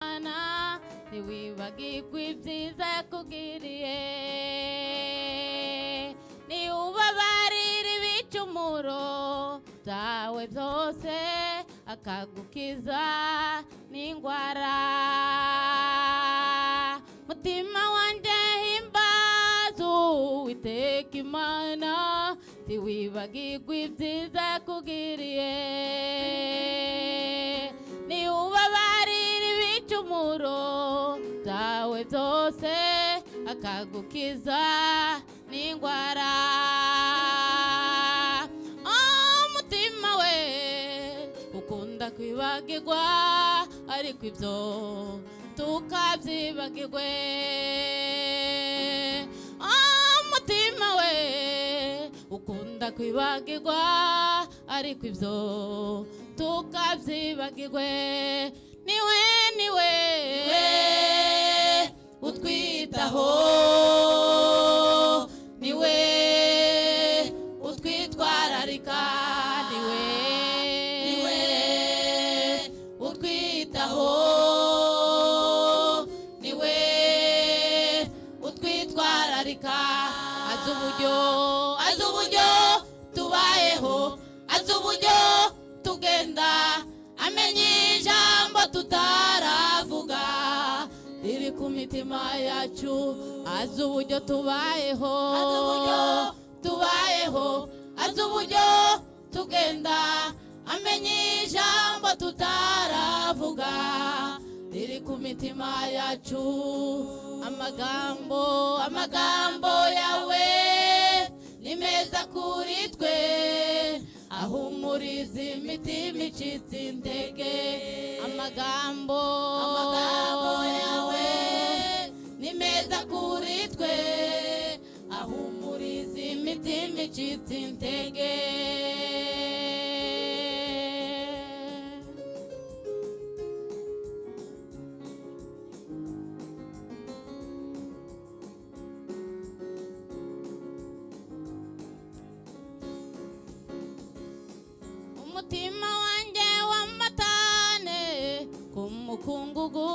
Imana ntiwibagirwe ibyiza yakugiriye, niwubabarira ibicumuro byawe byose akagukiza n'indwara. Mutima wanjye himbaza Uwiteka Imana, ntiwibagirwe ibyiza yakugiriye, niwubabarira ibicumuro byawe byose akagukiza n'indwara. Mutima we ukunda kwibagirwa, ariko ibyo tukabyibagirwe. Mutima we ukunda kwibagirwa, ariko ibyo tukabyibagirwe. Niwe utwitaho, niwe utwitwararika, niwe utwitaho, niwe utwitwararika. Azi uburyo tubayeho, azi uburyo tugenda, amenye ijambo tutaravuga riri ku mitima yacu. Azi uburyo tubayeho, azi uburyo tugenda, amenye ijambo tutaravuga riri ku mitima yacu. Amagambo yawe ni meza kuri twe, ahumuriza imitima icitse intege. Amagambo yawe ni meza kuri twe, ahumuriza imitima icitse intege. Umutima wanjye wambatane ku mukungugu,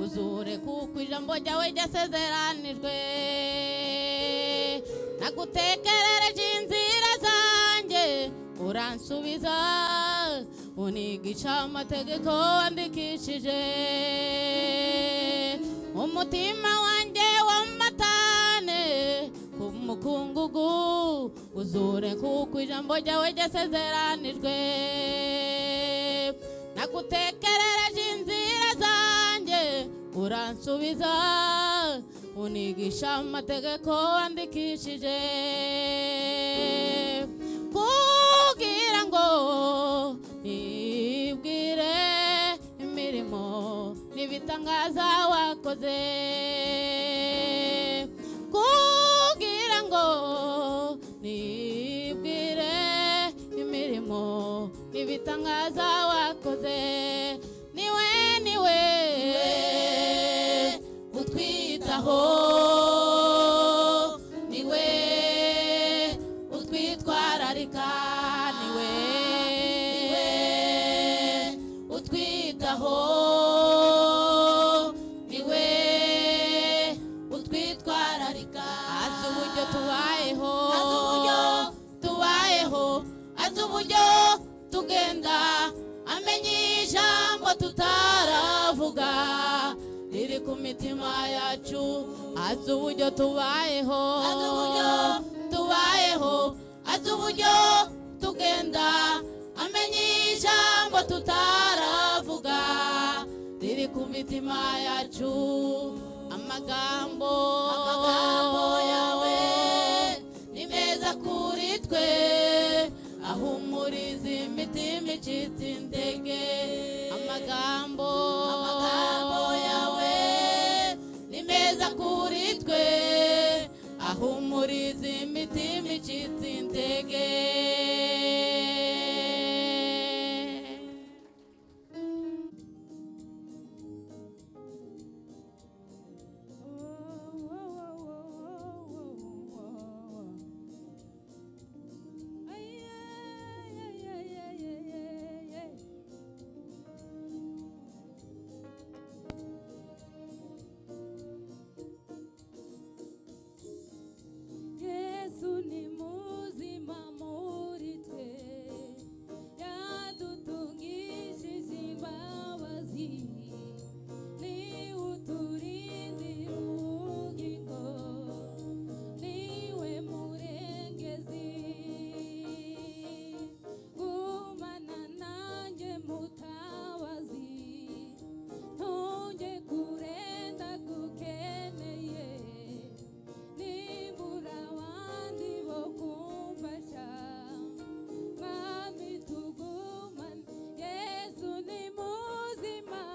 uzure kuko ijambo ryawe ryasezeranijwe. Nagutekerereje inzira zanjye uransubiza, unigisha amategeko wandikishije. Umutima wanjye wambatane ku mukungugu, uzure kuko ijambo ryawe ryasezeranijwe. Nagutekerereje inzira zanjye uransubiza, unigisha amategeko wandikishije. Kugira ngo nibwire imirimo n'ibitangaza wakoze, kugira ngo nibwire imirimo n'ibitangaza wakoze. Niwe utwitaho, niwe utwitwararika, niwe utwitaho, niwe utwitwararika. Azi uburyo tubayeho, azi uburyo tugenda, amenye ijambo tutaravuga riri ku mitima yacu. Azi uburyo tubayeho, azi uburyo tugenda, amenye ijambo tutaravuga riri ku mitima yacu. Amagambo yawe ni meza kuri twe, ahumuriza imitima icitse intege. Amagambo yawe ni meza kuri twe, ahumuriza imitima icitse intege.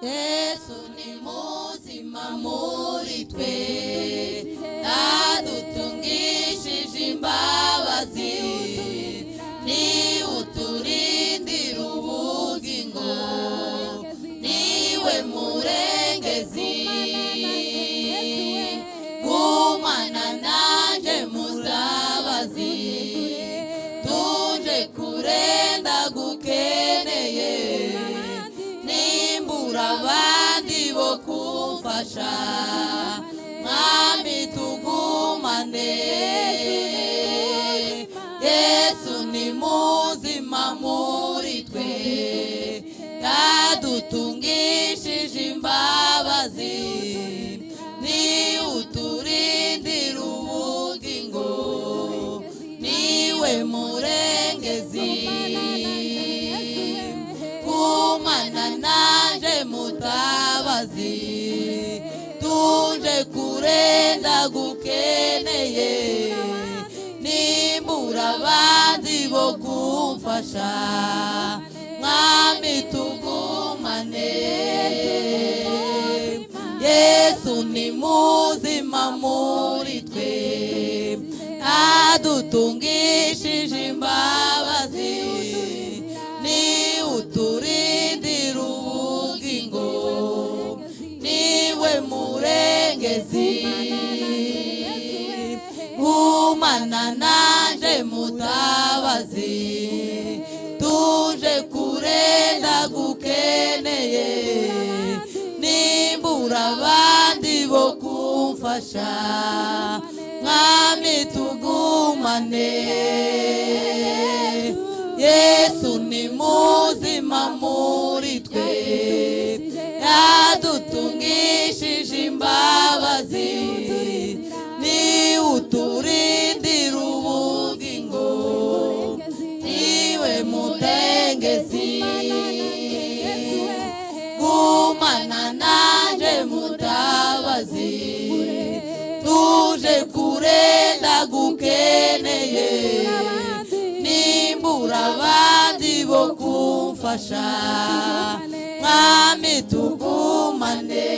Yesu ni muzima muri twe adutungishije imbabazi ni uturindira ubugingo niwe murengezi gumana nanje mutabazi tuje kurenda gukeneye nimbura abandi bo kumfasha mwami tugumane Yesu ni muzima muri twe yadutungishije imbabazi ni uturindira ubugingo niwe murengezi kumana nanje mutabazi tuje kurenda gukeneye nimbura abandi bo kumfasha mwami tugumane Yesu ni muzima muri twe adutungishije imbabazi ni uturindira ubugingo niwe murengezi gumana nanje mutabazi tuje kurenda gukeneye nimbura abandi bo kumfasha mwami tugumane Yesu ni muzima muri twe yadutungishije imbabazi ni uturindira ubugingo niwe murengezi gumana nanje mutabazi tuje kurenda gukeneye nimbura abandi bo kumfasha mwami tugumane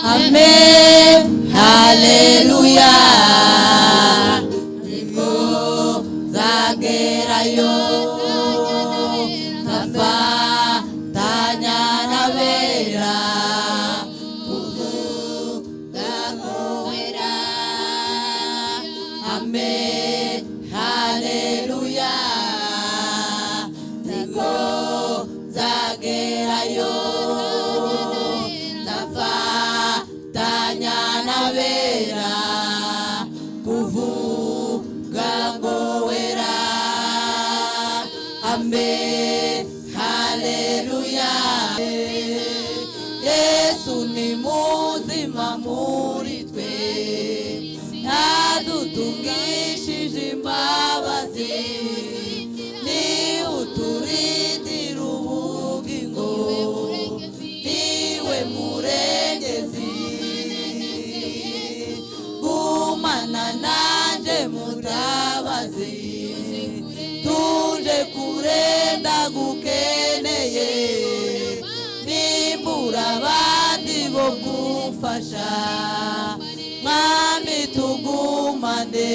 Amen, hallelujah. Niko zagerayo Safa tanya nabera gakowera. Amen, hallelujah. Niko zagerayo Safa tanya nabera ubufasha mwami tugumane